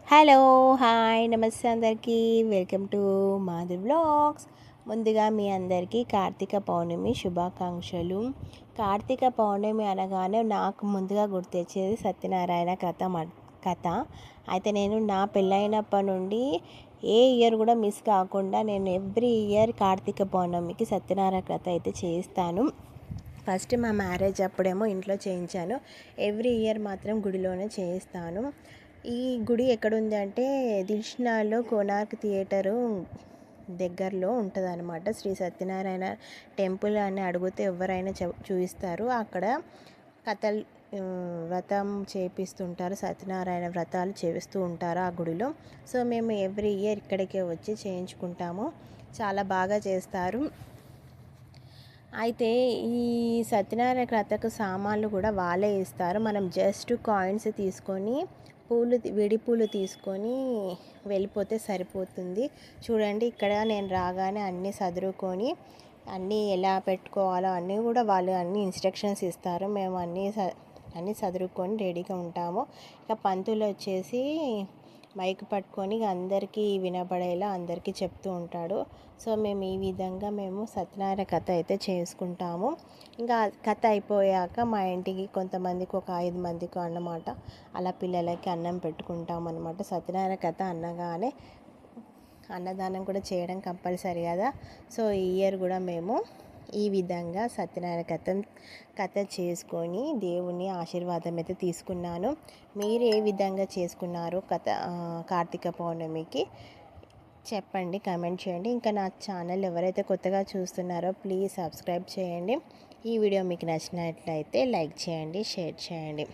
Hello, hi, నమస్తే అందరికీ. Welcome to Madhuri vlogs. ముందుగా మీ అందరికీ కార్తీక పౌర్ణమి శుభాకాంక్షలు. కార్తీక పౌర్ణమి అనగానే నాకు ముందుగా గుర్తొచ్చేది సత్యనారాయణ కథ. అయితే నేను నా పెళ్ళైనప్పటి నుండి ఏ ఇయర్ కూడా మిస్ కాకుండా నేను ఎవ్రీ ఇయర్ కార్తీక పౌర్ణమికి సత్యనారాయణ కథ అయితే చేస్తాను. ఫస్ట్ మా మ్యారేజ్ అప్పుడేమో ఇంట్లో చేయించాను. ఎవ్రీ ఇయర్ మాత్రం గుడిలోనే చేయిస్తాను. ఈ గుడి ఎక్కడుంది అంటే దిల్షుక్నగర్లో కోనార్క్ థియేటరు దగ్గరలో ఉంటుంది అనమాట. శ్రీ సత్యనారాయణ టెంపుల్ అని అడిగితే ఎవరైనా చూపిస్తారు. అక్కడ కథలు వ్రతం చేపిస్తుంటారు, సత్యనారాయణ వ్రతాలు చేపిస్తూ ఉంటారు ఆ గుడిలో. సో మేము ఎవ్రీ ఇయర్ ఇక్కడికే వచ్చి చేయించుకుంటాము. చాలా బాగా చేస్తారు. అయితే ఈ సత్యనారాయణ కథకు సామాన్లు కూడా వాళ్ళే ఇస్తారు. మనం జస్ట్ కాయిన్స్ తీసుకొని విడి పూలు తీసుకొని వెళ్ళిపోతే సరిపోతుంది. చూడండి, ఇక్కడ నేను రాగానే అన్నీ సదురుకొని అన్నీ ఎలా పెట్టుకోవాలో అన్నీ కూడా వాళ్ళు అన్ని ఇన్స్ట్రక్షన్స్ ఇస్తారు. మేము అన్నీ సదురుకొని రెడీగా ఉంటాము. ఇక పంతులు వచ్చేసి మైక్ పట్టుకొని అందరికీ వినపడేలా అందరికీ చెప్తూ ఉంటాడు. సో మేము ఈ విధంగా సత్యనారాయణ కథ అయితే చేసుకుంటాము. ఇంకా కథ అయిపోయాక మా ఇంటికి కొంతమందికి ఒక 5 మందికి అన్నమాట అలా పిల్లలకి అన్నం పెట్టుకుంటాం అనమాట. సత్యనారాయణ కథ అన్నగానే అన్నదానం కూడా చేయడం కంపల్సరీ కదా. సో ఈ ఇయర్ కూడా మేము ఈ విధంగా సత్యనారాయణ కథ చేసుకొని దేవుని ఆశీర్వాదం అయితే తీసుకున్నాను. మీరు ఏ విధంగా చేసుకున్నారు కార్తీక పౌర్ణమికి చెప్పండి, కామెంట్ చేయండి. ఇంకా నా ఛానల్ ఎవరైతే కొత్తగా చూస్తున్నారో ప్లీజ్ సబ్స్క్రైబ్ చేయండి. ఈ వీడియో మీకు నచ్చినట్లయితే లైక్ చేయండి, షేర్ చేయండి.